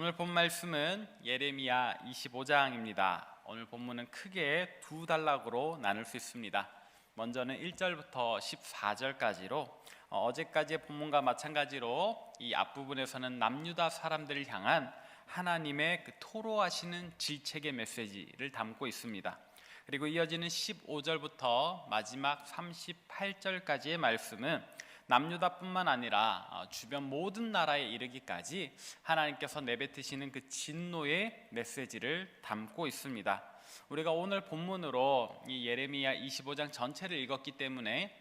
오늘 본 말씀은 예레미야 25장입니다. 오늘 본문은 크게 두 단락으로 나눌 수 있습니다. 먼저는 1절부터 14절까지로 어제까지의 본문과 마찬가지로 이 앞부분에서는 남유다 사람들을 향한 하나님의 토로하시는 질책의 메시지를 담고 있습니다. 그리고 이어지는 15절부터 마지막 38절까지의 말씀은 남유다뿐만 아니라 주변 모든 나라에 이르기까지 하나님께서 내뱉으시는 그 진노의 메시지를 담고 있습니다. 우리가 오늘 본문으로 이 예레미야 25장 전체를 읽었기 때문에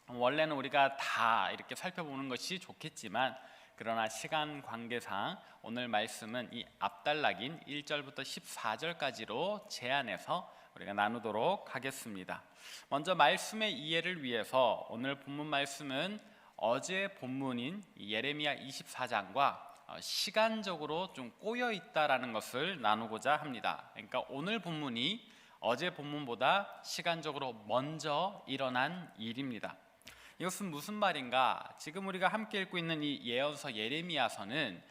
원래는 우리가 다 이렇게 살펴보는 것이 좋겠지만, 그러나 시간 관계상 오늘 말씀은 이 앞단락인 1절부터 14절까지로 제한해서 우리가 나누도록 하겠습니다. 먼저 말씀의 이해를 위해서 오늘 본문 말씀은 어제 본문인 예레미야 24장과 시간적으로 좀 꼬여 있다라는 것을 나누고자 합니다. 그러니까 오늘 본문이 어제 본문보다 시간적으로 먼저 일어난 일입니다. 이것은 무슨 말인가? 지금 우리가 함께 읽고 있는 이 예언서 예레미야서는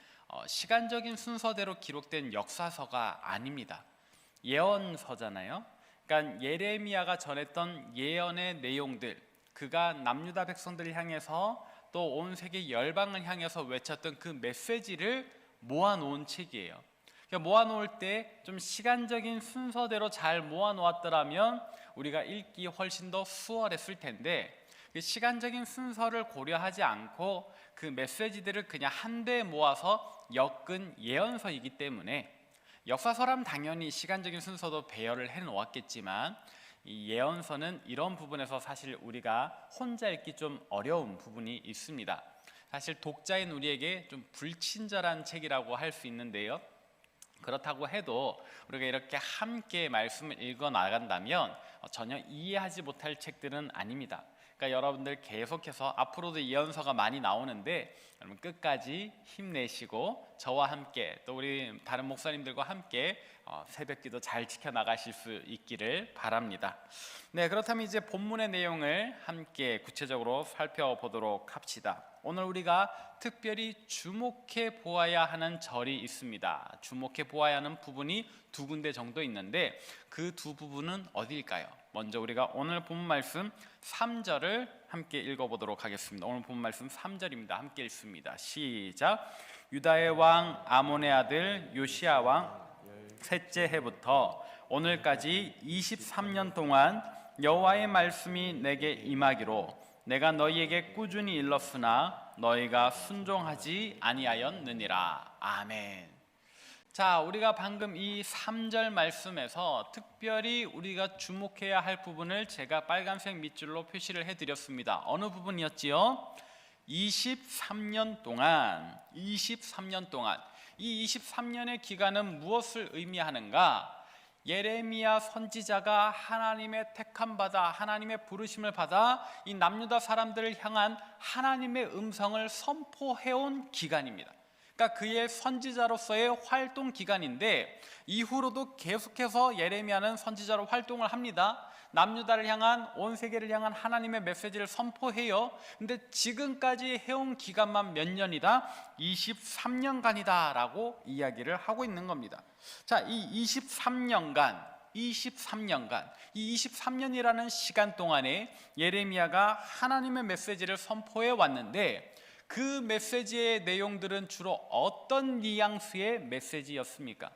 시간적인 순서대로 기록된 역사서가 아닙니다. 예언서잖아요. 그러니까 예레미야가 전했던 예언의 내용들, 그가 남유다 백성들을 향해서 또 온 세계 열방을 향해서 외쳤던 그 메시지를 모아놓은 책이에요. 그러니까 모아놓을 때 좀 시간적인 순서대로 잘 모아놓았더라면 우리가 읽기 훨씬 더 수월했을 텐데, 그 시간적인 순서를 고려하지 않고 그 메시지들을 그냥 한데 모아서 엮은 예언서이기 때문에, 역사서라면 당연히 시간적인 순서도 배열을 해놓았겠지만 이 예언서는 이런 부분에서 사실 우리가 혼자 읽기 좀 어려운 부분이 있습니다. 사실 독자인 우리에게 좀 불친절한 책이라고 할 수 있는데요, 그렇다고 해도 우리가 이렇게 함께 말씀을 읽어 나간다면 전혀 이해하지 못할 책들은 아닙니다. 그러니까 여러분들 계속해서 앞으로도 예언서가 많이 나오는데 여러분 끝까지 힘내시고 저와 함께 또 우리 다른 목사님들과 함께 새벽기도 잘 지켜나가실 수 있기를 바랍니다. 네, 그렇다면 이제 본문의 내용을 함께 구체적으로 살펴보도록 합시다. 오늘 우리가 특별히 주목해 보아야 하는 절이 있습니다. 주목해 보아야 하는 부분이 두 군데 정도 있는데 그 두 부분은 어디일까요? 먼저 우리가 오늘 본문 말씀 3절을 함께 읽어보도록 하겠습니다. 오늘 본문 말씀 3절입니다. 함께 읽습니다. 시작. 유다의 왕 아몬의 아들 요시야 왕 셋째 해부터 오늘까지 23년 동안 여호와의 말씀이 내게 임하기로 내가 너희에게 꾸준히 일렀으나 너희가 순종하지 아니하였느니라. 아멘. 자, 우리가 방금 이 3절 말씀에서 특별히 우리가 주목해야 할 부분을 제가 빨간색 밑줄로 표시를 해드렸습니다. 어느 부분이었지요? 23년 동안 이 23년의 기간은 무엇을 의미하는가? 예레미야 선지자가 하나님의 택함 받아 하나님의 부르심을 받아 이 남유다 사람들을 향한 하나님의 음성을 선포해온 기간입니다. 그러니까 그의 선지자로서의 활동 기간인데, 이후로도 계속해서 예레미야는 선지자로 활동을 합니다. 남유다를 향한, 온 세계를 향한 하나님의 메시지를 선포해요. 근데 지금까지 해온 기간만 몇 년이다? 23년간이다 라고 이야기를 하고 있는 겁니다. 자, 이 23년간, 이 23년이라는 시간 동안에 예레미야가 하나님의 메시지를 선포해 왔는데, 그 메시지의 내용들은 주로 어떤 뉘앙스의 메시지였습니까?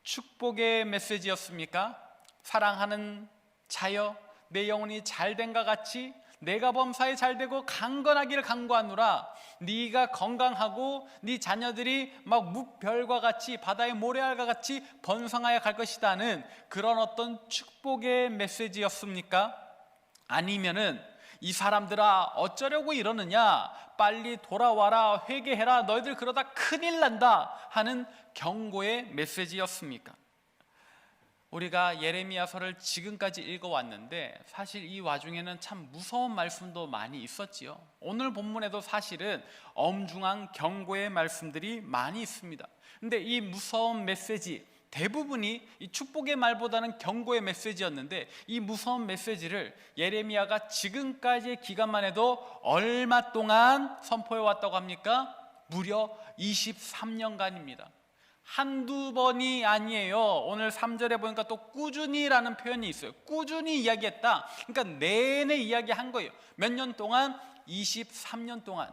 축복의 메시지였습니까? 사랑하는 자여, 내 영혼이 잘된과 같이 내가 범사에 잘되고 강건하기를 간구하노라. 네가 건강하고 네 자녀들이 막 묵별과 같이 바다의 모래알과 같이 번성하여 갈 것이다는 그런 어떤 축복의 메시지였습니까? 아니면은 이 사람들아 어쩌려고 이러느냐, 빨리 돌아와라, 회개해라, 너희들 그러다 큰일 난다 하는 경고의 메시지였습니까? 우리가 예레미야서를 지금까지 읽어왔는데 사실 이 와중에는 참 무서운 말씀도 많이 있었지요. 오늘 본문에도 사실은 엄중한 경고의 말씀들이 많이 있습니다. 근데 이 무서운 메시지 대부분이 이 축복의 말보다는 경고의 메시지였는데, 이 무서운 메시지를 예레미야가 지금까지의 기간만 해도 얼마 동안 선포해 왔다고 합니까? 무려 23년간입니다. 한두 번이 아니에요. 오늘 3절에 보니까 또 꾸준히라는 표현이 있어요. 꾸준히 이야기했다. 그러니까 내내 이야기한 거예요. 몇 년 동안? 23년 동안.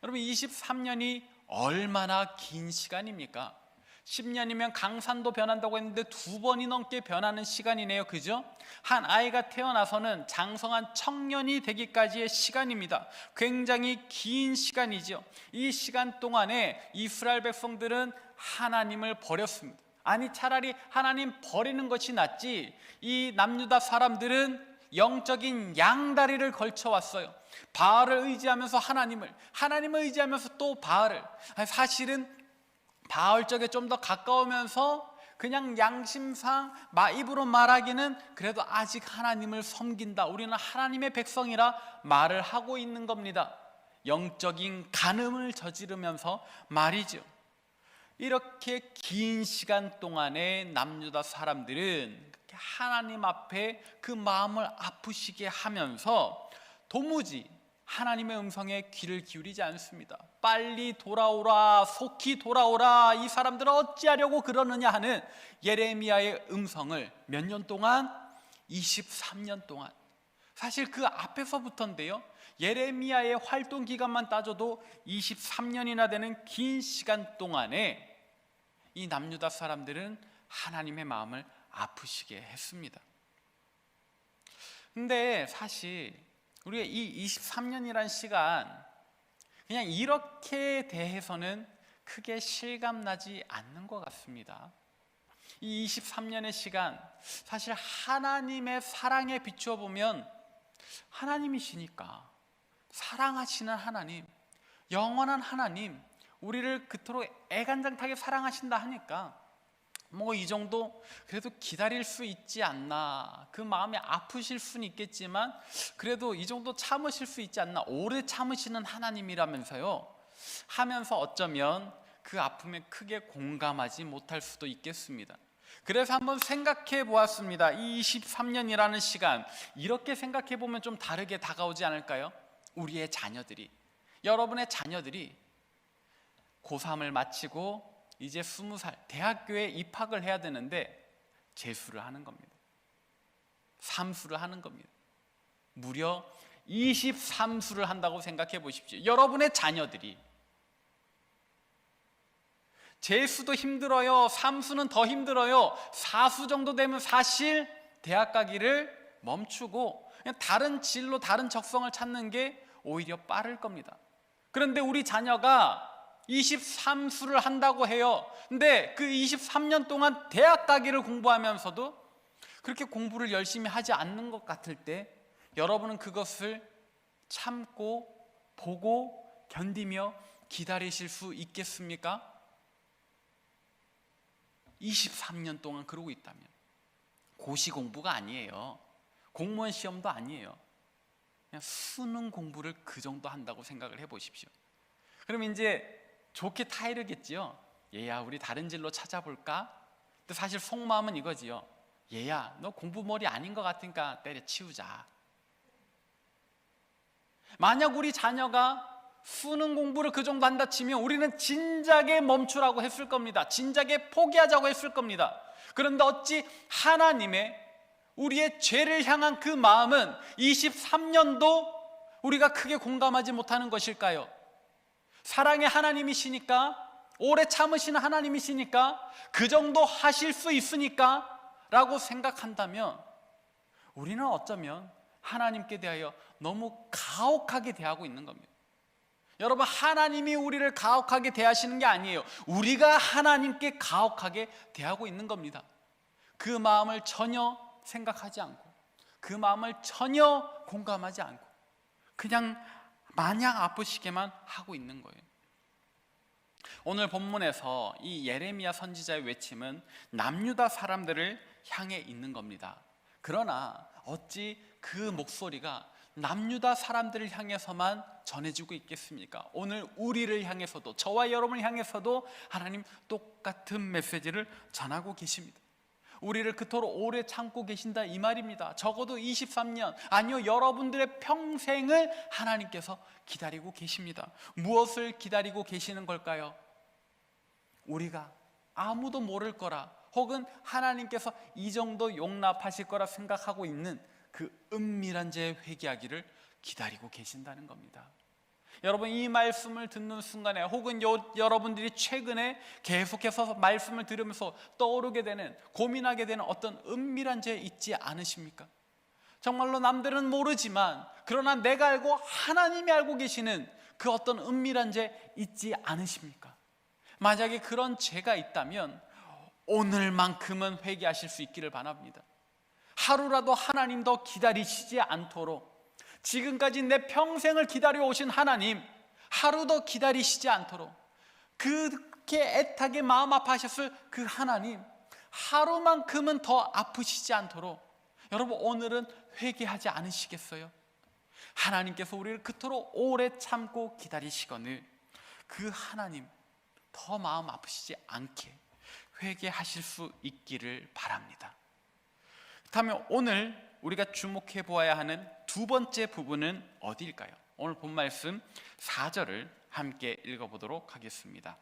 여러분 23년이 얼마나 긴 시간입니까? 10년이면 강산도 변한다고 했는데 2번이 넘게 변하는 시간이네요. 그죠? 한 아이가 태어나서는 장성한 청년이 되기까지의 시간입니다. 굉장히 긴 시간이죠. 이 시간 동안에 이스라엘 백성들은 하나님을 버렸습니다. 아니 차라리 하나님 버리는 것이 낫지. 이 남유다 사람들은 영적인 양다리를 걸쳐왔어요. 바알을 의지하면서 하나님을 의지하면서 또 바알을. 사실은 바알 쪽에 좀 더 가까우면서 그냥 양심상 입으로 말하기는 그래도 아직 하나님을 섬긴다, 우리는 하나님의 백성이라 말을 하고 있는 겁니다. 영적인 간음을 저지르면서 말이죠. 이렇게 긴 시간 동안에 남유다 사람들은 하나님 앞에 그 마음을 아프시게 하면서 도무지 하나님의 음성에 귀를 기울이지 않습니다. 빨리 돌아오라, 속히 돌아오라, 이 사람들은 어찌하려고 그러느냐 하는 예레미야의 음성을 몇 년 동안? 23년 동안. 사실 그 앞에서부터인데요, 예레미야의 활동 기간만 따져도 23년이나 되는 긴 시간 동안에 이 남유다 사람들은 하나님의 마음을 아프시게 했습니다. 근데 사실 우리가 이 23년이란 시간 그냥 이렇게 대해서는 크게 실감나지 않는 것 같습니다. 이 23년의 시간, 사실 하나님의 사랑에 비추어 보면 하나님이시니까, 사랑하시는 하나님, 영원한 하나님, 우리를 그토록 애간장하게 사랑하신다 하니까 이 정도 그래도 기다릴 수 있지 않나. 그 마음이 아프실 수는 있겠지만 그래도 이 정도 참으실 수 있지 않나. 오래 참으시는 하나님이라면서요 하면서 어쩌면 그 아픔에 크게 공감하지 못할 수도 있겠습니다. 그래서 한번 생각해 보았습니다. 이 23년이라는 시간, 이렇게 생각해 보면 좀 다르게 다가오지 않을까요? 우리의 자녀들이, 여러분의 자녀들이 고3을 마치고 이제 20살 대학교에 입학을 해야 되는데 재수를 하는 겁니다. 삼수를 하는 겁니다. 무려 23수를 한다고 생각해 보십시오. 여러분의 자녀들이 재수도 힘들어요. 삼수는 더 힘들어요. 사수 정도 되면 사실 대학 가기를 멈추고 그냥 다른 진로, 다른 적성을 찾는 게 오히려 빠를 겁니다. 그런데 우리 자녀가 23수를 한다고 해요. 근데 그 23년 동안 대학 가기를 공부하면서도 그렇게 공부를 열심히 하지 않는 것 같을 때 여러분은 그것을 참고 보고 견디며 기다리실 수 있겠습니까? 23년 동안 그러고 있다면 고시 공부가 아니에요. 공무원 시험도 아니에요. 그냥 수능 공부를 그 정도 한다고 생각을 해보십시오. 그럼 이제 좋게 타이르겠지요. 얘야, 우리 다른 진로 찾아볼까? 근데 사실 속마음은 이거지요. 얘야, 너 공부머리 아닌 것 같으니까 때려치우자. 만약 우리 자녀가 수능 공부를 그 정도 한다 치면 우리는 진작에 멈추라고 했을 겁니다. 진작에 포기하자고 했을 겁니다. 그런데 어찌 하나님의, 우리의 죄를 향한 그 마음은 23년도 우리가 크게 공감하지 못하는 것일까요? 사랑의 하나님이시니까, 오래 참으시는 하나님이시니까, 그 정도 하실 수 있으니까 라고 생각한다면 우리는 어쩌면 하나님께 대하여 너무 가혹하게 대하고 있는 겁니다. 여러분, 하나님이 우리를 가혹하게 대하시는 게 아니에요. 우리가 하나님께 가혹하게 대하고 있는 겁니다. 그 마음을 전혀 생각하지 않고, 그 마음을 전혀 공감하지 않고 그냥 마냥 아프시게만 하고 있는 거예요. 오늘 본문에서 이 예레미야 선지자의 외침은 남유다 사람들을 향해 있는 겁니다. 그러나 어찌 그 목소리가 남유다 사람들을 향해서만 전해지고 있겠습니까? 오늘 우리를 향해서도, 저와 여러분을 향해서도 하나님 똑같은 메시지를 전하고 계십니다. 우리를 그토록 오래 참고 계신다 이 말입니다. 적어도 23년, 아니요 여러분들의 평생을 하나님께서 기다리고 계십니다. 무엇을 기다리고 계시는 걸까요? 우리가 아무도 모를 거라, 혹은 하나님께서 이 정도 용납하실 거라 생각하고 있는 그 은밀한 죄에 회개하기를 기다리고 계신다는 겁니다. 여러분, 이 말씀을 듣는 순간에, 혹은 여러분들이 최근에 계속해서 말씀을 들으면서 떠오르게 되는, 고민하게 되는 어떤 은밀한 죄 있지 않으십니까? 정말로 남들은 모르지만 그러나 내가 알고 하나님이 알고 계시는 그 어떤 은밀한 죄 있지 않으십니까? 만약에 그런 죄가 있다면 오늘만큼은 회개하실 수 있기를 바랍니다. 하루라도 하나님 더 기다리시지 않도록, 지금까지 내 평생을 기다려 오신 하나님 하루 더 기다리시지 않도록, 그렇게 애타게 마음 아파하셨을 그 하나님 하루만큼은 더 아프시지 않도록 여러분, 오늘은 회개하지 않으시겠어요? 하나님께서 우리를 그토록 오래 참고 기다리시거늘 그 하나님 더 마음 아프시지 않게 회개하실 수 있기를 바랍니다. 그렇다면 오늘 우리가 주목해 보아야 하는 두 번째 부분은 어디일까요? 오늘 본 말씀 4절을 함께 읽어보도록 하겠습니다.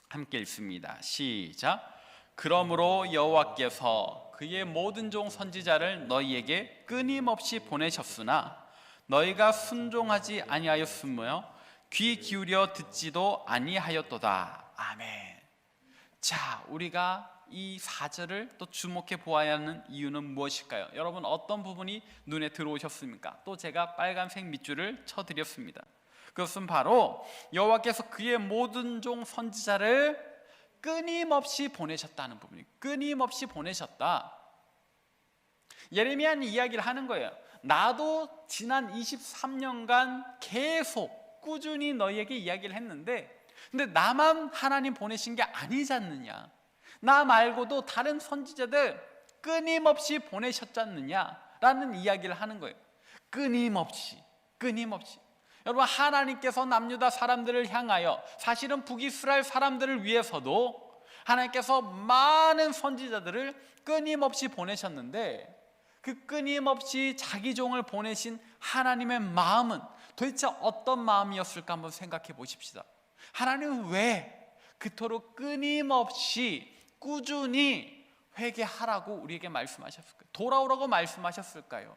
함께 읽습니다. 시작. 그러므로 여호와께서 그의 모든 종 선지자를 너희에게 끊임없이 보내셨으나 너희가 순종하지 아니하였으며 귀 기울여 듣지도 아니하였도다. 아멘. 자, 우리가 이 4절을 또 주목해 보아야 하는 이유는 무엇일까요? 여러분, 어떤 부분이 눈에 들어오셨습니까? 또 제가 빨간색 밑줄을 쳐드렸습니다. 그것은 바로 여호와께서 그의 모든 종 선지자를 끊임없이 보내셨다는 부분이에요. 끊임없이 보내셨다. 예레미야는 이야기를 하는 거예요. 나도 지난 23년간 계속 꾸준히 너희에게 이야기를 했는데, 근데 나만 하나님 보내신 게 아니지 않느냐, 나 말고도 다른 선지자들 끊임없이 보내셨지 않느냐라는 이야기를 하는 거예요. 끊임없이. 여러분, 하나님께서 남유다 사람들을 향하여, 사실은 북이스라엘 사람들을 위해서도 하나님께서 많은 선지자들을 끊임없이 보내셨는데, 그 끊임없이 자기 종을 보내신 하나님의 마음은 도대체 어떤 마음이었을까 한번 생각해 보십시다. 하나님은 왜 그토록 끊임없이 꾸준히 회개하라고 우리에게 말씀하셨을까요? 돌아오라고 말씀하셨을까요?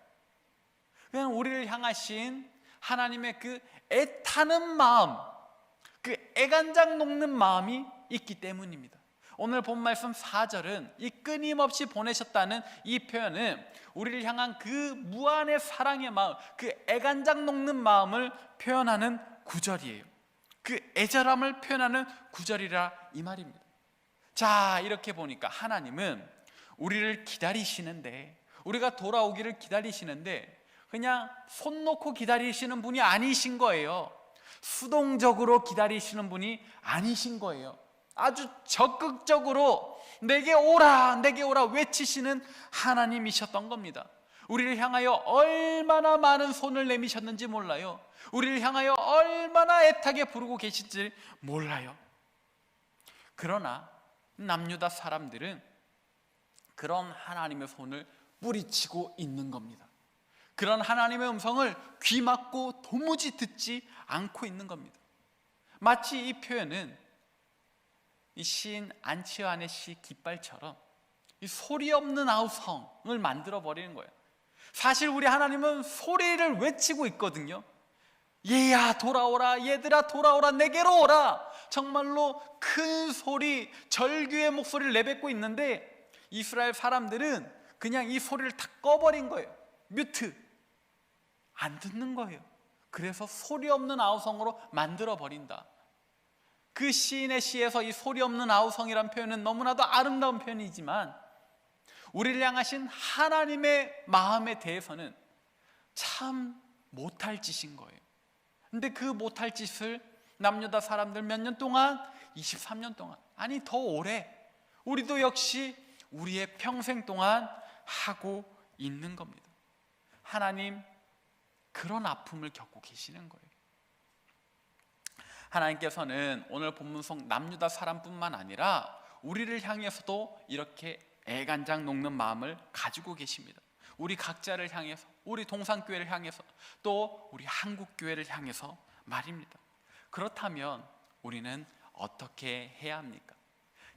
그냥 우리를 향하신 하나님의 그 애타는 마음, 그 애간장 녹는 마음이 있기 때문입니다. 오늘 본 말씀 4절은 이 끊임없이 보내셨다는 이 표현은 우리를 향한 그 무한의 사랑의 마음, 그 애간장 녹는 마음을 표현하는 구절이에요. 그 애절함을 표현하는 구절이라 이 말입니다. 자, 이렇게 보니까 하나님은 우리를 기다리시는데, 우리가 돌아오기를 기다리시는데 그냥 손 놓고 기다리시는 분이 아니신 거예요. 수동적으로 기다리시는 분이 아니신 거예요. 아주 적극적으로 내게 오라, 내게 오라 외치시는 하나님이셨던 겁니다. 우리를 향하여 얼마나 많은 손을 내미셨는지 몰라요. 우리를 향하여 얼마나 애타게 부르고 계실지 몰라요. 그러나 남유다 사람들은 그런 하나님의 손을 뿌리치고 있는 겁니다. 그런 하나님의 음성을 귀 막고 도무지 듣지 않고 있는 겁니다. 마치 이 표현은 이 시인 안치환의 시 깃발처럼 이 소리 없는 아우성을 만들어 버리는 거예요. 사실 우리 하나님은 소리를 외치고 있거든요. 얘야 돌아오라, 얘들아 돌아오라, 내게로 오라. 정말로 큰 소리, 절규의 목소리를 내뱉고 있는데 이스라엘 사람들은 그냥 이 소리를 다 꺼버린 거예요. 뮤트, 안 듣는 거예요. 그래서 소리 없는 아우성으로 만들어 버린다. 그 시인의 시에서 이 소리 없는 아우성이란 표현은 너무나도 아름다운 표현이지만 우리를 향하신 하나님의 마음에 대해서는 참 못할 짓인 거예요. 근데 그 못할 짓을 남유다 사람들 몇 년 동안, 23년 동안, 아니 더 오래, 우리도 역시 우리의 평생 동안 하고 있는 겁니다. 하나님 그런 아픔을 겪고 계시는 거예요. 하나님께서는 오늘 본문 속 남유다 사람뿐만 아니라 우리를 향해서도 이렇게 애간장 녹는 마음을 가지고 계십니다. 우리 각자를 향해서, 우리 동산교회를 향해서, 또 우리 한국교회를 향해서 말입니다. 그렇다면 우리는 어떻게 해야 합니까?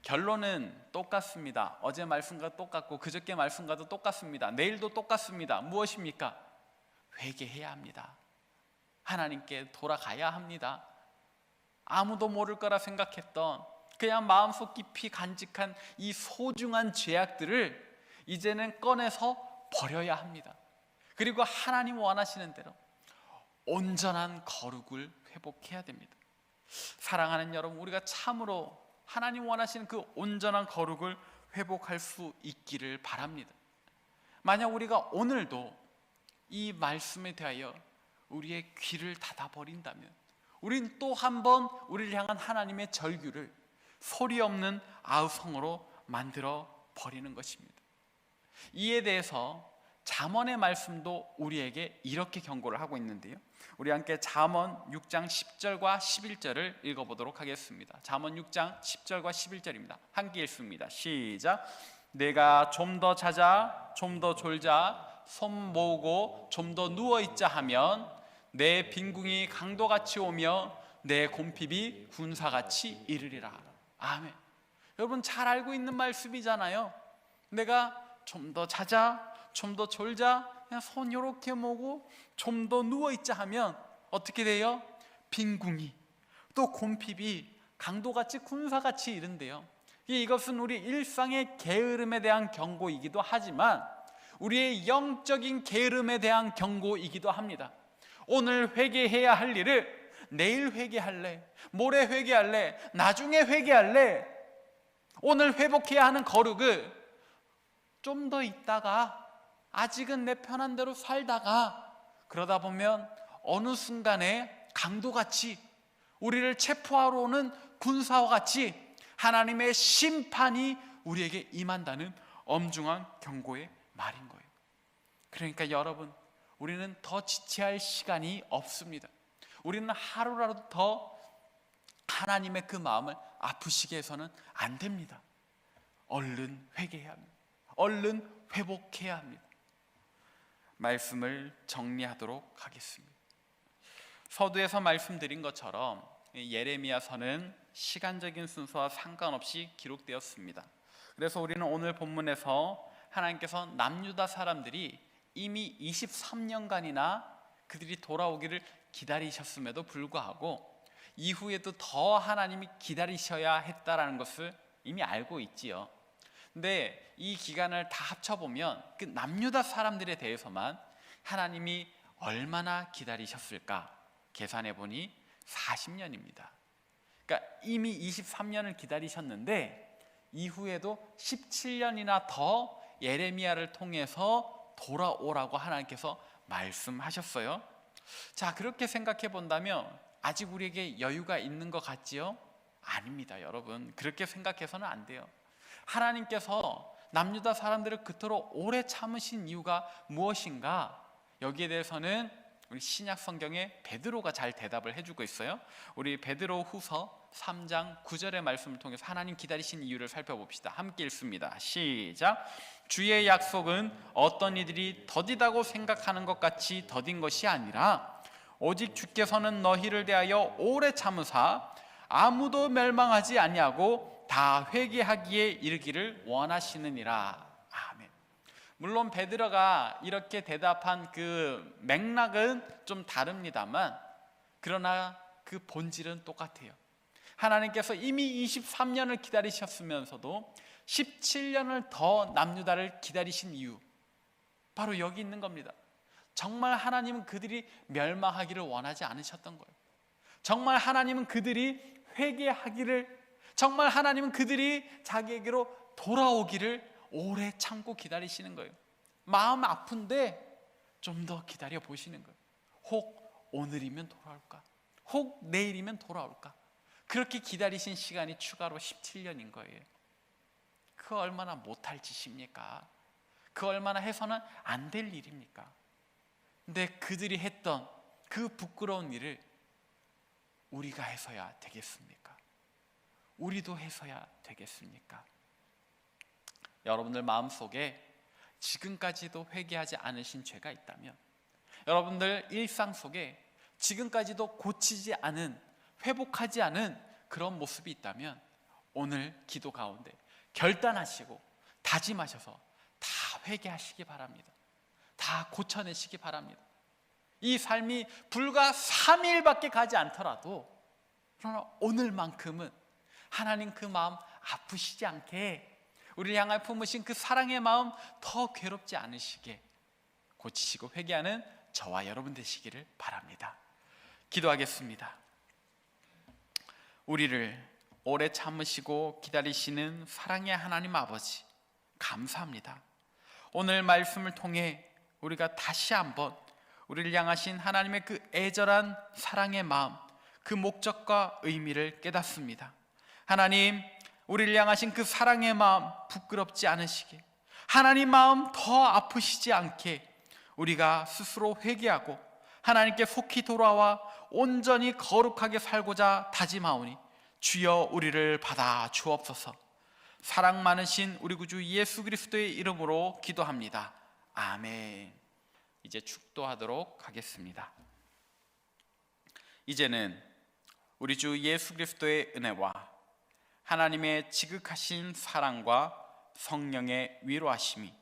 결론은 똑같습니다. 어제 말씀과 똑같고 그저께 말씀과도 똑같습니다. 내일도 똑같습니다. 무엇입니까? 회개해야 합니다. 하나님께 돌아가야 합니다. 아무도 모를 거라 생각했던 그냥 마음속 깊이 간직한 이 소중한 죄악들을 이제는 꺼내서 버려야 합니다. 그리고 하나님 원하시는 대로 온전한 거룩을 회복해야 됩니다. 사랑하는 여러분, 우리가 참으로 하나님 원하시는 그 온전한 거룩을 회복할 수 있기를 바랍니다. 만약 우리가 오늘도 이 말씀에 대하여 우리의 귀를 닫아버린다면 우린 또 한 번 우리를 향한 하나님의 절규를 소리 없는 아우성으로 만들어 버리는 것입니다. 이에 대해서 잠언의 말씀도 우리에게 이렇게 경고를 하고 있는데요, 우리 함께 잠언 6장 10절과 11절을 읽어보도록 하겠습니다. 잠언 6장 10절과 11절입니다. 함께 읽습니다. 시작. 내가 좀 더 자자, 좀 더 졸자, 손 모으고 좀 더 누워있자 하면 내 빈궁이 강도같이 오며 내 곰핍이 군사같이 이르리라. 아멘. 여러분 잘 알고 있는 말씀이잖아요. 내가 좀 더 자자, 좀 더 졸자, 그냥 손 이렇게 모으고 좀 더 누워있자 하면 어떻게 돼요? 빈궁이 또 곰핍이 강도같이 군사같이 이른대요. 이것은 우리 일상의 게으름에 대한 경고이기도 하지만 우리의 영적인 게으름에 대한 경고이기도 합니다. 오늘 회개해야 할 일을 내일 회개할래, 모레 회개할래, 나중에 회개할래, 오늘 회복해야 하는 거룩을 좀 더 있다가 아직은 내 편한 대로 살다가 그러다 보면 어느 순간에 강도같이 우리를 체포하러 오는 군사와 같이 하나님의 심판이 우리에게 임한다는 엄중한 경고의 말인 거예요. 그러니까 여러분, 우리는 더 지체할 시간이 없습니다. 우리는 하루라도 더 하나님의 그 마음을 아프시게 해서는 안 됩니다. 얼른 회개해야 합니다. 얼른 회복해야 합니다. 말씀을 정리하도록 하겠습니다. 서두에서 말씀드린 것처럼 예레미야서는 시간적인 순서와 상관없이 기록되었습니다. 그래서 우리는 오늘 본문에서 하나님께서 남유다 사람들이 이미 23년간이나 그들이 돌아오기를 기다리셨음에도 불구하고 이후에도 더 하나님이 기다리셔야 했다라는 것을 이미 알고 있지요. 근데 이 기간을 다 합쳐보면 그 남유다 사람들에 대해서만 하나님이 얼마나 기다리셨을까 계산해보니 40년입니다. 그러니까 이미 23년을 기다리셨는데 이후에도 17년이나 더 예레미야를 통해서 돌아오라고 하나님께서 말씀하셨어요. 자, 그렇게 생각해 본다면 아직 우리에게 여유가 있는 것 같지요? 아닙니다, 여러분. 그렇게 생각해서는 안 돼요. 하나님께서 남유다 사람들을 그토록 오래 참으신 이유가 무엇인가? 여기에 대해서는 우리 신약 성경에 베드로가 잘 대답을 해주고 있어요. 우리 베드로 후서 3장 9절의 말씀을 통해서 하나님 기다리신 이유를 살펴봅시다. 함께 읽습니다. 시작. 주의 약속은 어떤 이들이 더디다고 생각하는 것 같이 더딘 것이 아니라 오직 주께서는 너희를 대하여 오래 참으사 아무도 멸망하지 아니하고 다 회개하기에 이르기를 원하시느니라. 아멘. 물론 베드로가 이렇게 대답한 그 맥락은 좀 다릅니다만 그러나 그 본질은 똑같아요. 하나님께서 이미 23년을 기다리셨으면서도 17년을 더 남유다를 기다리신 이유, 바로 여기 있는 겁니다. 정말 하나님은 그들이 멸망하기를 원하지 않으셨던 거예요. 정말 하나님은 그들이 회개하기를, 정말 하나님은 그들이 자기에게로 돌아오기를 오래 참고 기다리시는 거예요. 마음 아픈데 좀 더 기다려 보시는 거예요. 혹 오늘이면 돌아올까? 혹 내일이면 돌아올까? 그렇게 기다리신 시간이 추가로 17년인 거예요. 그 얼마나 못할 짓입니까? 그 얼마나 해서는 안 될 일입니까? 근데 그들이 했던 그 부끄러운 일을 우리가 해서야 되겠습니까? 우리도 해서야 되겠습니까? 여러분들 마음속에 지금까지도 회개하지 않으신 죄가 있다면, 여러분들 일상 속에 지금까지도 고치지 않은, 회복하지 않은 그런 모습이 있다면 오늘 기도 가운데 결단하시고 다짐하셔서 다 회개하시기 바랍니다. 다 고쳐내시기 바랍니다. 이 삶이 불과 3일밖에 가지 않더라도, 그러나 오늘만큼은 하나님 그 마음 아프시지 않게, 우리를 향하여 품으신 그 사랑의 마음 더 괴롭지 않으시게 고치시고 회개하는 저와 여러분 되시기를 바랍니다. 기도하겠습니다. 우리를 오래 참으시고 기다리시는 사랑의 하나님 아버지, 감사합니다. 오늘 말씀을 통해 우리가 다시 한번 우리를 향하신 하나님의 그 애절한 사랑의 마음, 그 목적과 의미를 깨닫습니다. 하나님, 우리를 향하신 그 사랑의 마음 부끄럽지 않으시게, 하나님 마음 더 아프시지 않게 우리가 스스로 회개하고 하나님께 속히 돌아와 온전히 거룩하게 살고자 다짐하오니 주여 우리를 받아 주옵소서. 사랑 많으신 우리 구주 예수 그리스도의 이름으로 기도합니다. 아멘. 이제 축도하도록 하겠습니다. 이제는 우리 주 예수 그리스도의 은혜와 하나님의 지극하신 사랑과 성령의 위로하심이,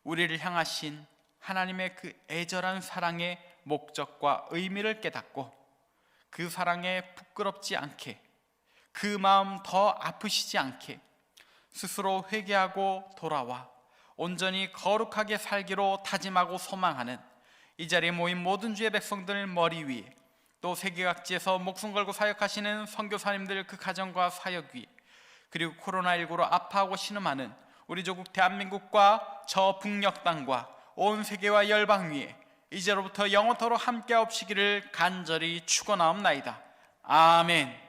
우리를 향하신 하나님의 그 애절한 사랑의 목적과 의미를 깨닫고 그 사랑에 부끄럽지 않게, 그 마음 더 아프시지 않게 스스로 회개하고 돌아와 온전히 거룩하게 살기로 다짐하고 소망하는 이 자리에 모인 모든 주의 백성들 머리 위에, 또 세계각지에서 목숨 걸고 사역하시는 선교사님들 그 가정과 사역 위에, 그리고 코로나19로 아파하고 신음하는 우리 조국 대한민국과 저 북녘 땅과 온 세계와 열방 위에 이제로부터 영원토록 함께 없시기를 간절히 축원하옵나이다. 아멘.